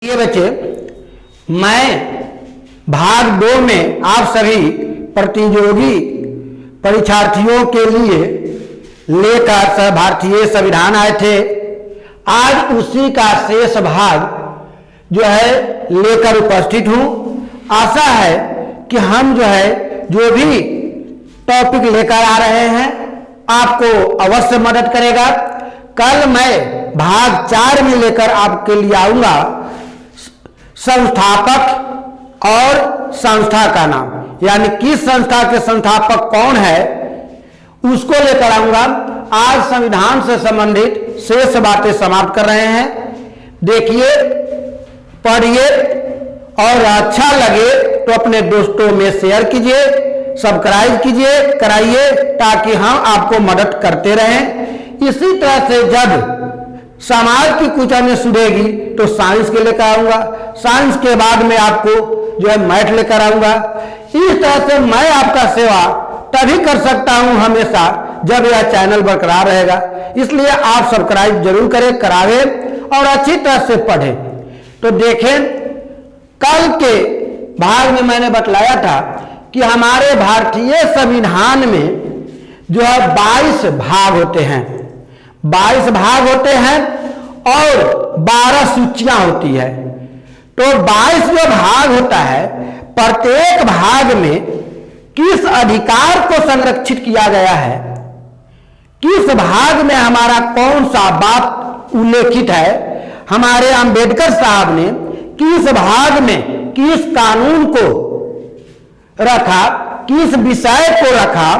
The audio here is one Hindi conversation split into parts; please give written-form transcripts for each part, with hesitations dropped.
ये बच्चे, मैं भाग 2 में आप सभी प्रतियोगी परीक्षार्थियों के लिए लेकर भारतीय संविधान आए थे। आज उसी का शेष भाग जो है लेकर उपस्थित हूं। आशा है कि हम जो भी टॉपिक लेकर आ रहे हैं आपको अवश्य मदद करेगा। कल मैं भाग 4 में लेकर आपके लिए आऊंगा संस्थापक और संस्था का नाम, यानी किस संस्था के संस्थापक कौन है उसको लेकर आऊंगा। आज संविधान से संबंधित शेष बातें समाप्त कर रहे हैं। देखिए, पढ़िए और अच्छा लगे तो अपने दोस्तों में शेयर कीजिए, सब्सक्राइब कीजिए, कराइए, ताकि हम आपको मदद करते रहें। इसी तरह से जब समाज की कुछ अन्य सुधेगी तो साइंस के लेकर आऊंगा, साइंस के बाद में आपको जो है मैथ लेकर आऊंगा। इस तरह से मैं आपका सेवा तभी कर सकता हूं हमेशा जब यह चैनल बरकरार रहेगा। इसलिए आप सब्सक्राइब जरूर करें, करावें और अच्छी तरह से पढ़ें। तो देखें, कल के भाग में मैंने बतलाया था कि हमारे भारतीय संविधान में जो है 22 भाग होते हैं, 22 भाग होते हैं और 12 सूचियां होती है। तो 22 जो भाग होता है, प्रत्येक भाग में किस अधिकार को संरक्षित किया गया है, किस भाग में हमारा कौन सा बात उल्लेखित है, हमारे अंबेडकर साहब ने किस भाग में किस कानून को रखा, किस विषय को रखा,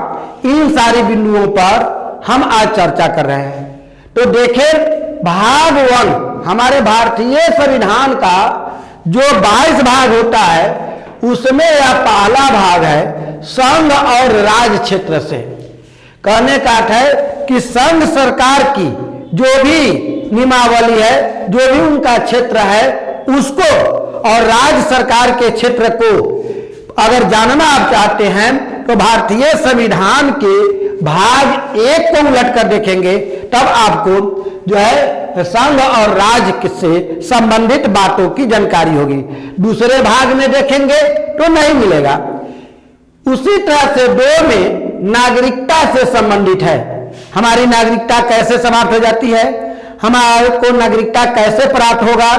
इन सारे बिंदुओं पर हम आज चर्चा कर रहे हैं। तो देखें, भाग 1 हमारे भारतीय संविधान का जो 22 भाग होता है उसमें यह पहला भाग है संघ और राज्य क्षेत्र से। कहने का अर्थ है कि संघ सरकार की जो भी नियमावली है, जो भी उनका क्षेत्र है उसको, और राज्य सरकार के क्षेत्र को अगर जानना आप चाहते हैं तो भारतीय संविधान के भाग 1 को उलट कर देखेंगे, तब आपको जो है संघ और राज्य से संबंधित बातों की जानकारी होगी। दूसरे भाग में देखेंगे तो नहीं मिलेगा। उसी तरह से 2 में नागरिकता से संबंधित है। हमारी नागरिकता कैसे समाप्त हो जाती है, हमारे को नागरिकता कैसे प्राप्त होगा,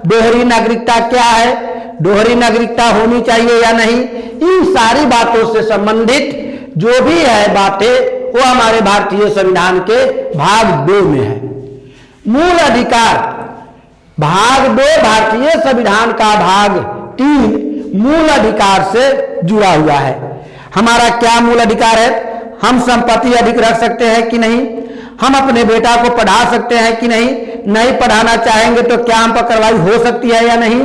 दोहरी नागरिकता क्या है, दोहरी नागरिकता होनी चाहिए या नहीं, इन सारी बातों से संबंधित जो भी है बातें वो हमारे भारतीय संविधान के भाग 2 में है। मूल अधिकार भाग 2 भारतीय संविधान का भाग 3 मूल अधिकार से जुड़ा हुआ है। हमारा क्या मूल अधिकार है? हम संपत्ति अधिक रख सकते हैं कि नहीं, हम अपने बेटा को पढ़ा सकते हैं कि नहीं, नहीं पढ़ाना चाहेंगे तो क्या हम पर कार्रवाई हो सकती है या नहीं,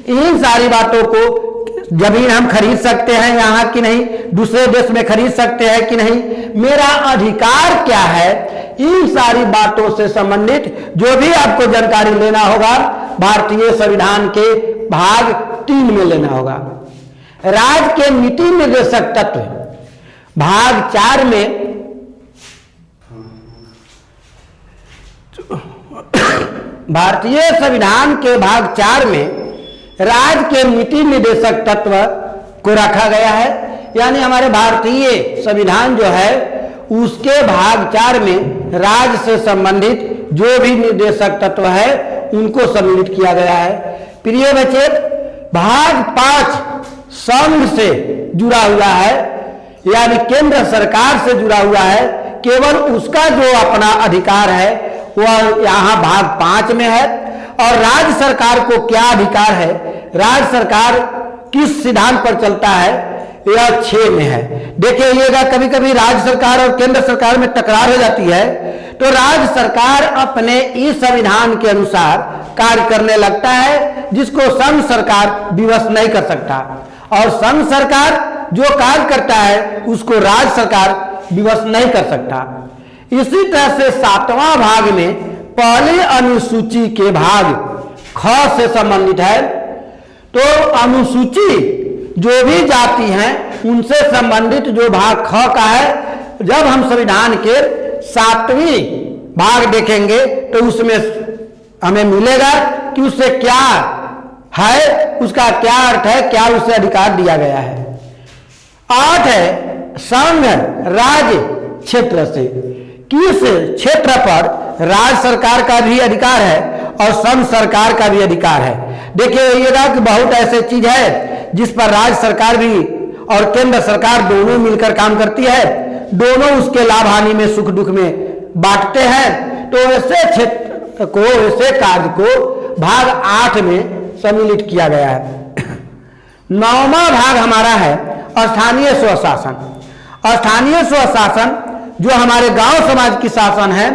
इन सारी बातों को, जमीन हम खरीद सकते हैं यहाँ कि नहीं, दूसरे देश में खरीद सकते हैं कि नहीं, मेरा अधिकार क्या है, इन सारी बातों से संबंधित जो भी आपको जानकारी लेना होगा भारतीय संविधान के भाग 3 में लेना होगा। राज्य के नीति निर्देशक तत्व भाग 4 में भारतीय संविधान के भाग 4 में राज्य के नीति निर्देशक तत्व को रखा गया है। यानी हमारे भारतीय संविधान जो है उसके भाग 4 में राज्य से संबंधित जो भी निर्देशक तत्व है उनको सम्मिलित किया गया है। प्रिय बच्चे, भाग 5 संघ से जुड़ा हुआ है, यानी केंद्र सरकार से जुड़ा हुआ है। केवल उसका जो अपना अधिकार है वह यहाँ भाग 5 में है। और राज्य सरकार को क्या अधिकार है, राज्य सरकार किस सिद्धांत पर चलता है, यह 6 में है। देखिएगा, कभी कभी राज्य सरकार और केंद्र सरकार में टकरार हो जाती है, तो राज्य सरकार अपने इस संविधान के अनुसार कार्य करने लगता है, जिसको संघ सरकार विवश नहीं कर सकता, और संघ सरकार जो कार्य करता है उसको राज्य सरकार विवश नहीं कर सकता। इसी तरह से 7वां भाग में पहली अनुसूची के भाग ख से संबंधित है। तो अनुसूची जो भी जाति हैं उनसे संबंधित जो भाग ख का है, जब हम संविधान के 7वीं भाग देखेंगे तो उसमें हमें मिलेगा कि उससे क्या है उसका क्या अर्थ है, क्या उसे अधिकार दिया गया है। 8 है संघ राज्य क्षेत्र से, किस क्षेत्र पर राज्य सरकार का भी अधिकार है और संघ सरकार का भी अधिकार है। देखिएगा कि बहुत ऐसे चीज है जिस पर राज्य सरकार भी और केंद्र सरकार दोनों मिलकर काम करती है, दोनों उसके लाभ हानि में सुख दुख में बांटते हैं। तो ऐसे क्षेत्र को, ऐसे कार्य को भाग 8 में सम्मिलित किया गया है। 9वां भाग हमारा है स्थानीय स्वशासन। स्थानीय स्वशासन जो हमारे गांव समाज की शासन है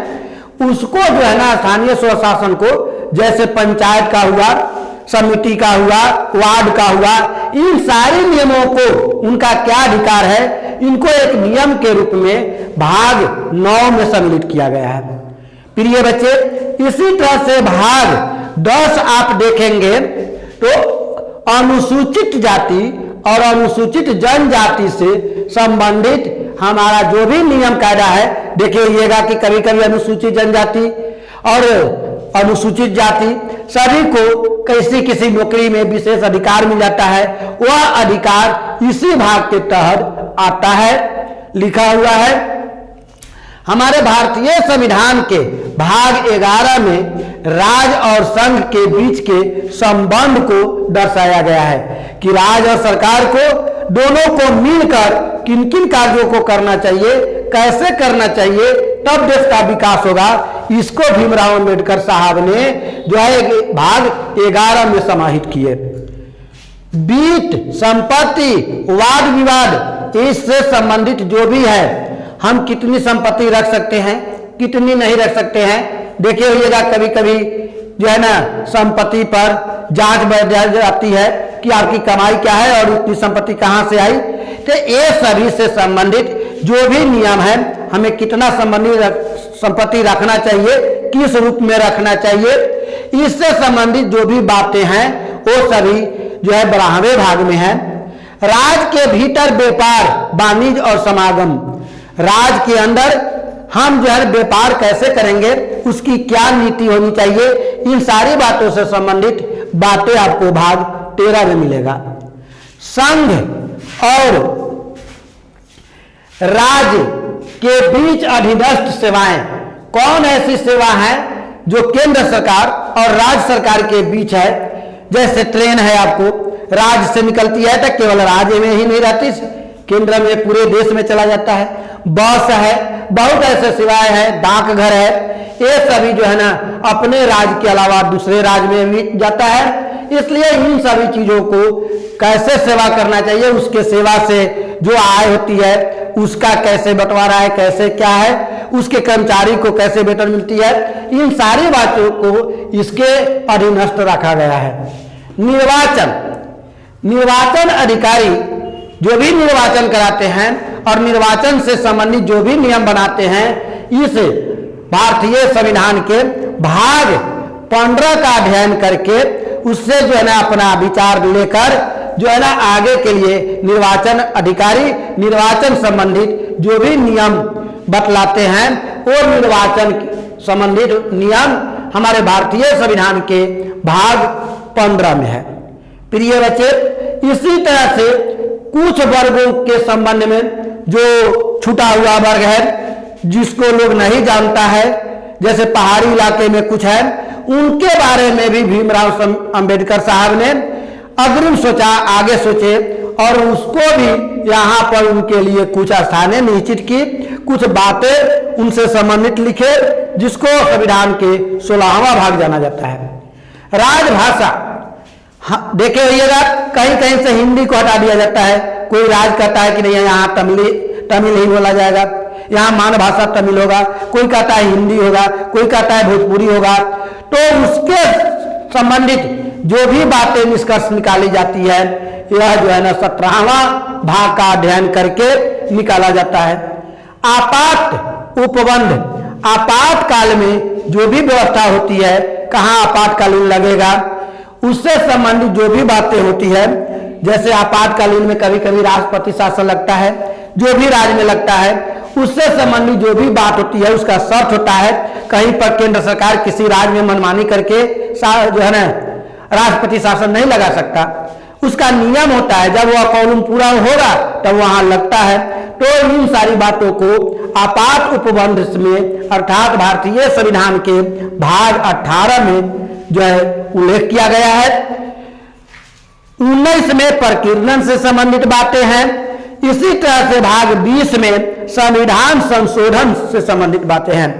उसको जो है ना, स्थानीय स्वशासन को जैसे पंचायत का हुआ, समिति का हुआ, वार्ड का हुआ, इन सारे नियमों को उनका क्या अधिकार है, इनको एक नियम के रूप में भाग 9 में सम्मिलित किया गया है। प्रिय बच्चे, इसी तरह से भाग 10 आप देखेंगे तो अनुसूचित जाति और अनुसूचित जनजाति से संबंधित हमारा जो भी नियम कायदा है, देखिएगा कि कभी कभी अनुसूचित जनजाति और अनुसूचित जाति सभी को किसी नौकरी में विशेष अधिकार मिल जाता है। वह अधिकार इसी भाग के तहत आता है। लिखा हुआ है हमारे भारतीय संविधान के भाग 11 में राज्य और संघ के बीच के संबंध को दर्शाया गया है कि राज्य और सरकार को दोनों को मिलकर किन किन कार्यों को करना चाहिए, कैसे करना चाहिए, तब देश का विकास होगा। इसको भीमराव अंबेडकर साहब ने जो है भाग 11 में समाहित किए। बीट, संपत्ति, वाद विवाद, इससे संबंधित जो भी है, हम कितनी संपत्ति रख सकते हैं, कितनी नहीं रख सकते हैं। देखिएगा कभी कभी जो है ना संपत्ति पर जांच बढ़ जाती है कि आपकी कमाई क्या है और इतनी संपत्ति कहां से आई। तो ये सभी से संबंधित जो भी नियम है, हमें कितना संपत्ति रखना चाहिए, किस रूप में रखना चाहिए, इससे संबंधित जो भी बातें हैं वो सभी जो है 12वें भाग में है। राज्य के भीतर व्यापार, वाणिज्य और समागम, राज्य के अंदर हम जो है व्यापार कैसे करेंगे, उसकी क्या नीति होनी चाहिए, इन सारी बातों से संबंधित बातें आपको भाग 13 में मिलेगा। संघ और राज्य के बीच अधीनस्थ सेवाएं, कौन ऐसी सेवा है जो केंद्र सरकार और राज्य सरकार के बीच है। जैसे ट्रेन है, आपको राज्य से निकलती है तो केवल राज्य में ही नहीं रहती, केंद्र में पूरे देश में चला जाता है। बस है, बहुत ऐसे सेवाएं हैं, डाकघर है, ये सभी जो है ना अपने राज्य के अलावा दूसरे राज्य में भी जाता है। इसलिए इन सभी चीजों को कैसे सेवा करना चाहिए, उसके सेवा से जो आय होती है उसका कैसे बंटवारा है, कैसे क्या है, उसके कर्मचारी को कैसे वेतन मिलती है, इन सारी बातों को इसके अधीनस्थ रखा गया है। निर्वाचन, निर्वाचन अधिकारी जो भी निर्वाचन कराते हैं और निर्वाचन से संबंधित जो भी नियम बनाते हैं, इस भारतीय संविधान के भाग 15 का अध्ययन करके उससे जो है ना अपना विचार लेकर जो है ना आगे के लिए निर्वाचन अधिकारी निर्वाचन संबंधित जो भी नियम बतलाते हैं, वो निर्वाचन संबंधित नियम हमारे भारतीय संविधान के भाग 15 में है। प्रिय बच्चे, इसी तरह से कुछ वर्गों के संबंध में जो छूटा हुआ वर्ग है जिसको लोग नहीं जानता है, जैसे पहाड़ी इलाके में कुछ है, उनके बारे में भी भीमराव अंबेडकर साहब ने अग्रिम सोचा, आगे सोचे और उसको भी यहाँ पर उनके लिए कुछ स्थानें निश्चित की, कुछ बातें उनसे संबंधित लिखे, जिसको संविधान के 16वां भाग जाना जाता है। राजभाषा, हाँ, देखे होइएगा कहीं कहीं से हिंदी को हटा दिया जाता है। कोई राज कहता है कि नहीं यहाँ तमिल ही बोला जाएगा, यहाँ मान भाषा तमिल होगा, कोई कहता है हिंदी होगा, कोई कहता है भोजपुरी होगा। तो उसके संबंधित जो भी बातें निष्कर्ष निकाली जाती है, यह जो है ना 17वां भाग का अध्ययन करके निकाला जाता है। आपात उपबंध, आपातकाल में जो भी व्यवस्था होती है, कहाँ आपातकालीन लगेगा, उससे संबंधित जो भी बातें होती है, जैसे आपातकालीन में कभी कभी राष्ट्रपति शासन लगता है, जो भी राज्य में लगता है, उससे संबंधित जो भी बात होती है उसका शर्त होता है। कहीं पर केंद्र सरकार किसी राज्य में मनमानी करके जो है ना राष्ट्रपति शासन नहीं लगा सकता, उसका नियम होता है, जब वह कॉलम पूरा होगा तब वहां लगता है। तो इन सारी बातों को आपात उपबंध में अर्थात भारतीय संविधान के भाग 18 में जो है उल्लेख किया गया है। 19 में प्रकीर्णन से संबंधित बातें हैं। इसी तरह से भाग 20 में संविधान संशोधन से संबंधित बातें हैं।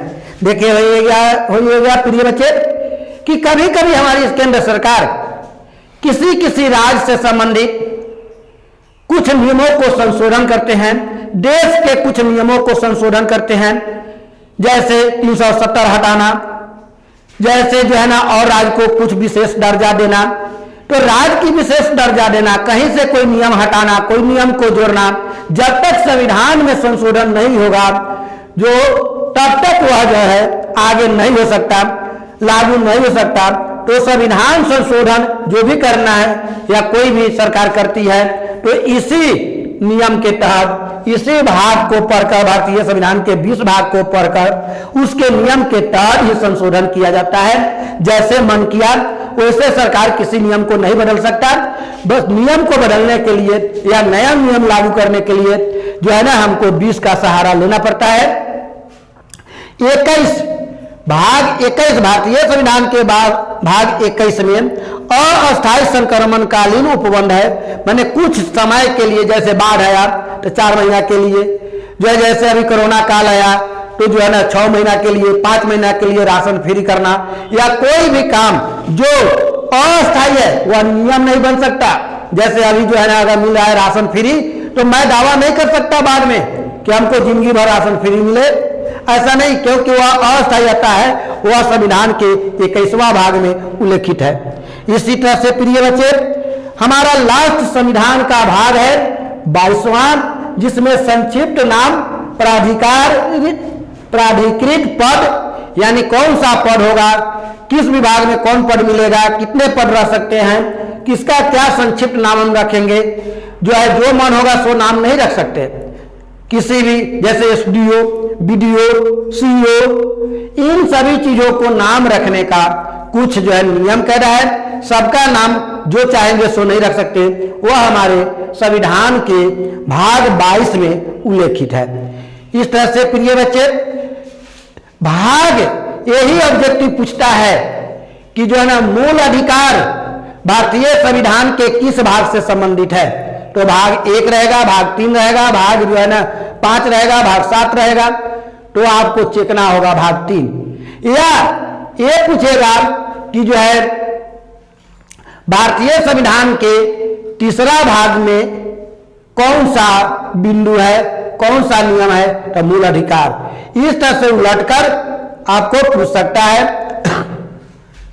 देखिए होइएगा प्रिय बच्चे कि कभी कभी हमारी केंद्र सरकार किसी किसी राज्य से संबंधित कुछ नियमों को संशोधन करते हैं, देश के कुछ नियमों को संशोधन करते हैं, जैसे 370 हटाना, जैसे जो है ना और राज्य को कुछ विशेष दर्जा देना। तो राज्य की विशेष दर्जा देना, कहीं से कोई नियम हटाना, कोई नियम को जोड़ना, जब तक संविधान में संशोधन नहीं होगा जो तब तक वह जो है आगे नहीं हो सकता, लागू नहीं हो सकता। तो संविधान संशोधन जो भी करना है या कोई भी सरकार करती है तो इसी नियम के तहत, इसी भाग को पढ़कर, भारतीय संविधान के 20 भाग को पढ़कर उसके नियम के तहत ही संशोधन किया जाता है। जैसे मन किया वैसे सरकार किसी नियम को नहीं बदल सकता। बस नियम को बदलने के लिए या नया नियम लागू करने के लिए जो है ना हमको 20 का सहारा लेना पड़ता है। 21 भारतीय संविधान के भाग 21 में अस्थायी संक्रमणकालीन उपबंध है, माने कुछ समय के लिए, जैसे बाढ़ आया तो 4 महीना के लिए, जो है जैसे अभी कोरोना काल आया तो जो है ना 6 महीना के लिए, 5 महीना के लिए राशन फ्री करना, या कोई भी काम जो अस्थायी है वह नियम नहीं बन सकता। जैसे अभी जो है ना अगर मिल रहा है राशन फ्री तो मैं दावा नहीं कर सकता बाद में कि हमको जिंदगी भर राशन फ्री मिले, ऐसा नहीं, क्योंकि वह अस्थायीता है, वह संविधान के 21वां भाग में उल्लेखित है। इसी तरह से प्रिय बच्चे हमारा लास्ट संविधान का भाग है 22वां, जिसमें संक्षिप्त नाम प्राधिकृत पद, यानी कौन सा पद होगा, किस विभाग में कौन पद मिलेगा, कितने पद रह सकते हैं, किसका क्या संक्षिप्त नाम हम रखेंगे। जो है जो मन होगा सो नाम नहीं रख सकते, किसी भी, जैसे एसडीओ, बीडीओ, सीईओ, इन सभी चीजों को नाम रखने का कुछ जो है नियम कह रहा है। सबका नाम जो चाहेंगे सो नहीं रख सकते, वह हमारे संविधान के भाग 22 में उल्लेखित है। इस तरह से प्रिय बच्चे भाग यही ऑब्जेक्टिव पूछता है कि जो है ना मूल अधिकार भारतीय संविधान के किस भाग से संबंधित है। तो भाग 1 रहेगा, भाग 3 रहेगा, भाग जो है ना 5 रहेगा, भाग 7 रहेगा। तो आपको चेकना होगा भाग 3, या ये पूछेगा कि जो है भारतीय संविधान के तीसरा भाग में कौन सा बिंदु है, कौन सा नियम है, तो मूल अधिकार। इस तरह से उलटकर आपको पूछ सकता है।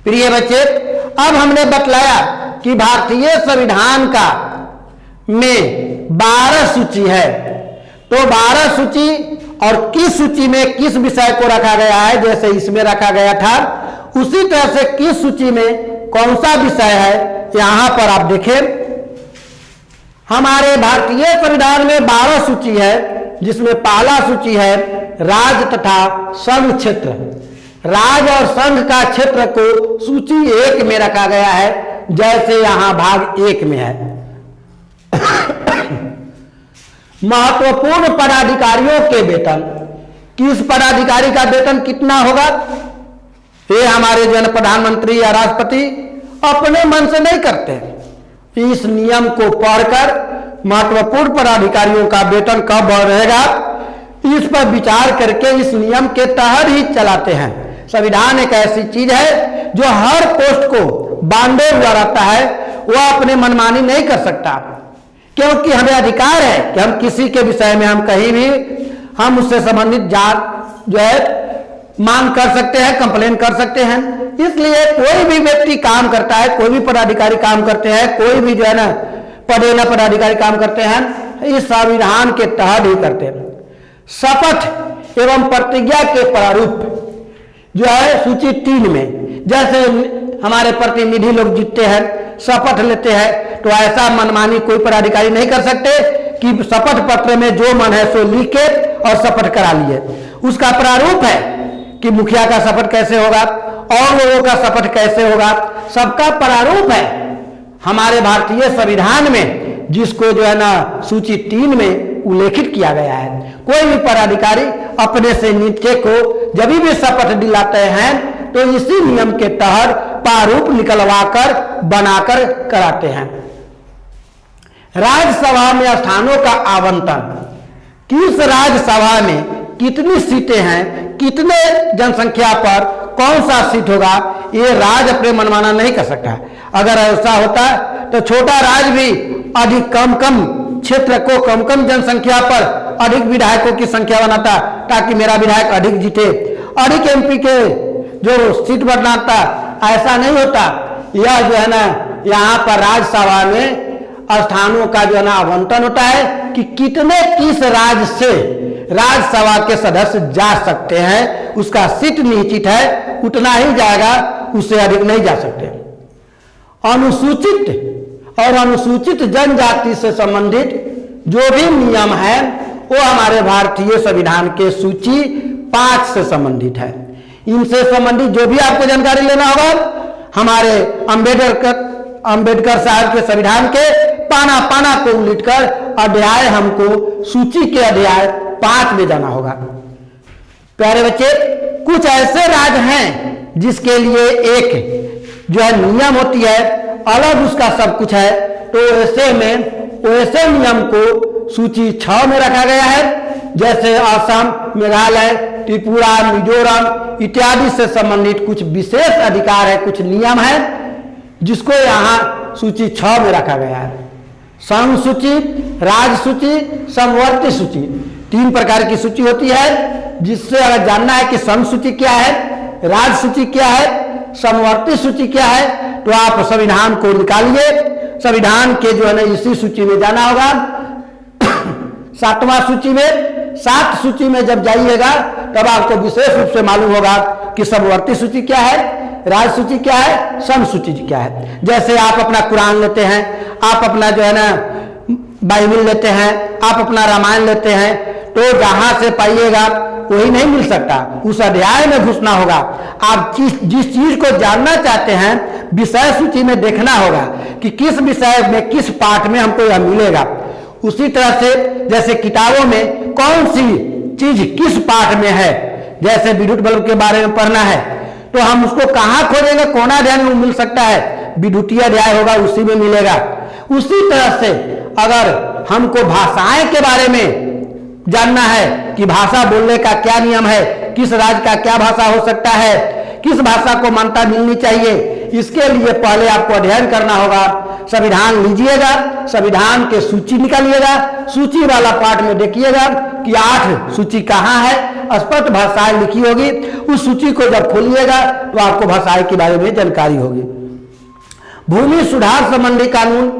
प्रिय बच्चे अब हमने बतलाया कि भारतीय संविधान का में 12 सूची है, तो 12 सूची और किस सूची में किस विषय को रखा गया है, जैसे इसमें रखा गया था उसी तरह से किस सूची में कौन सा विषय है यहां पर आप देखें। हमारे भारतीय संविधान में 12 सूची है, जिसमें पहला सूची है राज्य तथा संघ क्षेत्र। राज्य और संघ का क्षेत्र को सूची 1 में रखा गया है, जैसे यहां भाग 1 में है। महत्वपूर्ण पदाधिकारियों के वेतन, किस पदाधिकारी का वेतन कितना होगा, ये हमारे जो है प्रधानमंत्री या राष्ट्रपति अपने मन से नहीं करते। इस नियम को पढ़कर महत्वपूर्ण पदाधिकारियों का वेतन कब रहेगा, इस पर विचार करके इस नियम के तहत ही चलाते हैं। संविधान एक ऐसी चीज है जो हर पोस्ट को बांधे हुआ रहता है, वह अपने मनमानी नहीं कर सकता, क्योंकि हमें अधिकार है कि हम किसी के विषय में हम कहीं भी हम उससे संबंधित जांच जो है मांग कर सकते हैं, कंप्लेन कर सकते हैं। इसलिए कोई भी व्यक्ति काम करता है, कोई भी पदाधिकारी काम करते हैं, कोई भी जो है ना पदेना पदाधिकारी काम करते हैं, इस संविधान के तहत ही करते हैं। शपथ एवं प्रतिज्ञा के प्रारूप जो है सूची 3 में, जैसे हमारे प्रतिनिधि लोग जीतते हैं, शपथ लेते हैं, तो ऐसा मनमानी कोई पदाधिकारी नहीं कर सकते कि शपथ पत्र में जो मन है सो लिखे और शपथ करा लिए। उसका प्रारूप है कि मुखिया का शपथ कैसे होगा और लोगों का शपथ कैसे होगा, सबका प्रारूप है हमारे भारतीय संविधान में, जिसको जो है ना सूची 3 में उल्लेखित किया गया है। कोई भी पदाधिकारी अपने से नीचे को जब भी शपथ दिलाते हैं तो इसी नियम के तहत प्रारूप निकलवाकर बनाकर कराते हैं। राज्यसभा में स्थानों का आवंटन, किस राज्यसभा में कितनी सीटें हैं, कितने जनसंख्या पर कौन सा सीट होगा, ये राज्य अपने मनमाना नहीं कर सकता। अगर ऐसा होता तो छोटा राज्य भी अधिक कम क्षेत्र को कम जनसंख्या पर अधिक विधायकों की संख्या बनाता ताकि मेरा विधायक अधिक जीते, अधिक एमपी के जो सीट बनाता। ऐसा नहीं होता। यह जो है ना यहाँ पर राज्यसभा में स्थानों का जो है ना आवंटन होता है कि कितने किस राज्य से राज्यसभा के सदस्य जा सकते हैं, उसका सीट निश्चित है, उतना ही जाएगा, उससे अधिक नहीं जा सकते। अनुसूचित और अनुसूचित जनजाति से संबंधित जो भी नियम है वो हमारे भारतीय संविधान के सूची 5 से संबंधित है। इनसे संबंधित जो भी आपको जानकारी लेना होगा हमारे अंबेडकर साहब के संविधान के पाना पाना को उलटकर अध्याय हमको सूची के अध्याय 5 में जाना होगा। प्यारे बच्चे, कुछ ऐसे राज्य हैं जिसके लिए एक जो है नियम होती है, अलग उसका सब कुछ है, तो ऐसे नियम को सूची 6 में रखा गया है। जैसे असम, मेघालय, त्रिपुरा, मिजोरम इत्यादि से संबंधित कुछ विशेष अधिकार है, कुछ नियम है, जिसको यहाँ सूची 6 में रखा गया है। संघ सूची, राज्य सूची, समवर्ती सूची, 3 प्रकार की सूची होती है। जिससे अगर जानना है कि संघ सूची क्या है, राज्य सूची क्या है, समवर्ती सूची क्या है, तो आप संविधान को निकालिए। संविधान के जो है ना इसी सूची में जाना होगा। 7वां सूची में, 7 सूची में जब जाइएगा तब आपको विशेष रूप से मालूम होगा कि समवर्ती सूची क्या है, राज्य सूची क्या है, संघ सूची क्या है। जैसे आप अपना कुरान लेते हैं, आप अपना जो है ना बाइबल लेते हैं, आप अपना रामायण लेते हैं, तो जहां से पाइएगा वही नहीं मिल सकता, उस अध्याय में घुसना होगा। आप जिस चीज को जानना चाहते हैं विषय सूची में देखना होगा कि किस विषय में किस पाठ में हमको यह मिलेगा। उसी तरह से जैसे किताबों में कौन सी चीज किस पाठ में है, जैसे विद्युत बल्ब के बारे में पढ़ना है तो हम उसको कहाँ खोजेंगे, कौन अध्याय में मिल सकता है, विद्युतीय अध्याय होगा उसी में मिलेगा। उसी तरह से अगर हमको भाषाएं के बारे में जानना है कि भाषा बोलने का क्या नियम है, किस राज्य का क्या भाषा हो सकता है, किस भाषा को मान्यता मिलनी चाहिए, इसके लिए पहले आपको अध्ययन करना होगा। संविधान लीजिएगा, संविधान के सूची निकालिएगा, सूची वाला पार्ट में देखिएगा कि 8 सूची कहाँ है, स्पष्ट भाषाएं लिखी होगी। उस सूची को जब खोलिएगा तो आपको भाषाएं के बारे में जानकारी होगी। भूमि सुधार संबंधी कानून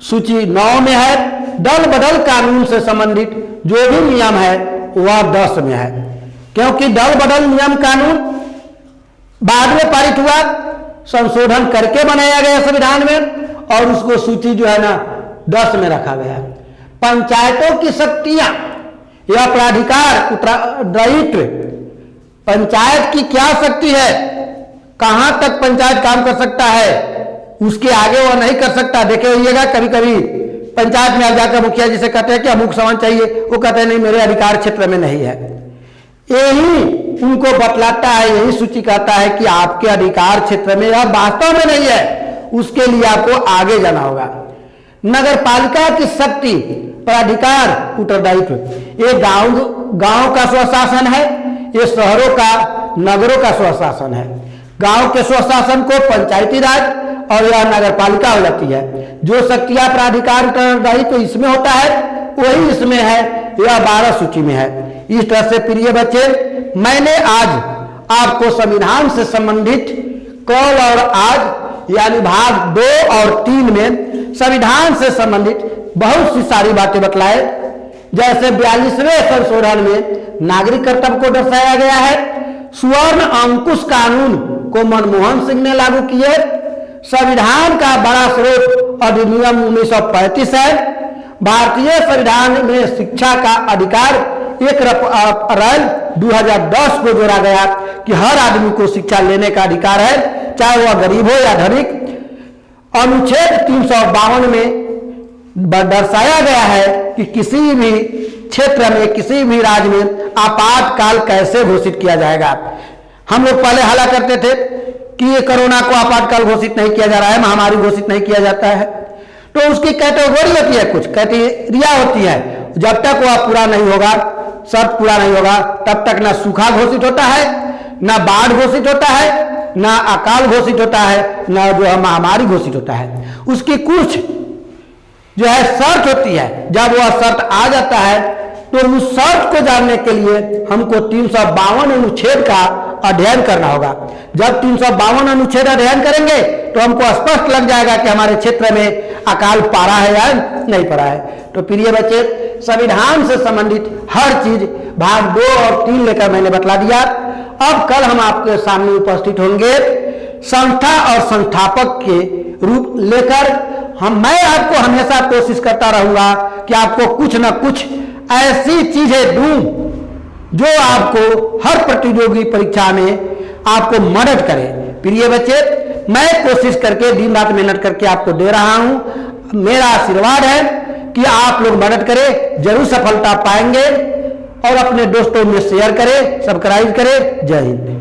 सूची 9 में है। दल बदल कानून से संबंधित जो भी नियम है वह 10 में है, क्योंकि दल बदल नियम कानून बाद में पारित हुआ, संशोधन करके बनाया गया संविधान में, और उसको सूची जो है ना 10 में रखा गया। पंचायतों की शक्तियां या प्राधिकार उत्तरदायित्व, पंचायत की क्या शक्ति है, कहां तक पंचायत काम कर सकता है, उसके आगे वह नहीं कर सकता। देखिएगा कभी कभी पंचायत में आ जाकर मुखिया जी से कहते हैं कि अमुक सामान चाहिए, वो कहते हैं नहीं मेरे अधिकार क्षेत्र में नहीं है। यही उनको बतलाता है, यही सूची कहता है कि आपके अधिकार क्षेत्र में यह वास्तव में नहीं है, उसके लिए आपको आगे जाना होगा। नगर पालिका की शक्ति, प्राधिकार उत्तरदायित्व, ये गांव का स्वशासन है, ये शहरों का नगरों का स्वशासन है। गांव के स्वशासन को पंचायती राज और यह नगर पालिका हो जाती है। जो शक्तियां प्राधिकार उत्तरदायित्व तो इसमें होता है वही इसमें है, यह 12 सूची में है। इस तरह से प्रिय बच्चे, मैंने आज आपको संविधान से संबंधित कल और आज यानी भाग 2 और 3 में संविधान से संबंधित बहुत सी सारी बातें बतलाए। जैसे 42वें संशोधन में नागरिक कर्तव्य को दर्शाया गया है। स्वर्ण अंकुश कानून को मनमोहन सिंह ने लागू किए। संविधान का बड़ा स्रोत अधिनियम 1935 है। भारतीय संविधान में शिक्षा का अधिकार 1 अप्रैल 2010 को जोड़ा गया कि हर आदमी को शिक्षा लेने का अधिकार है, चाहे वह गरीब हो या धनिक। अनुच्छेद 352 में दर्शाया गया है कि किसी भी क्षेत्र में, किसी भी राज्य में आपातकाल कैसे घोषित किया जाएगा। हम लोग पहले हाला करते थे कि ये कोरोना को आपातकाल घोषित नहीं किया जा रहा है, महामारी घोषित नहीं किया जाता है, तो उसकी कैटेगरी होती है, कुछ क्राइटेरिया होती है। जब तक वह पूरा नहीं होगा, शर्त पूरा नहीं होगा, तब तक ना सूखा घोषित होता है, ना बाढ़ घोषित होता है, ना अकाल घोषित होता है, ना जो है महामारी घोषित होता है। उसकी कुछ जो है शर्त होती है। जब वह शर्त आ जाता है तो उस शर्त को जानने के लिए हमको 352 अनुच्छेद का अध्ययन करना होगा। जब 352 अनुच्छेद अध्ययन करेंगे तो हमको स्पष्ट लग जाएगा कि हमारे क्षेत्र में अकाल पड़ा है या नहीं पड़ा है। तो प्रिय बच्चे, संविधान से संबंधित हर चीज भाग 2 और 3 लेकर मैंने बतला दिया। अब कल हम आपके सामने उपस्थित होंगे संस्था और संस्थापक के रूप लेकर। मैं आपको हमेशा कोशिश करता रहूंगा कि आपको कुछ ना कुछ ऐसी चीजें दूं जो आपको हर प्रतियोगी परीक्षा में आपको मदद करे। प्रिय बच्चे, मैं कोशिश करके दिन रात मेहनत करके आपको दे रहा हूं। मेरा आशीर्वाद है कि आप लोग मदद करें, जरूर सफलता पाएंगे। और अपने दोस्तों में शेयर करें, सब्सक्राइब करें। जय हिंद।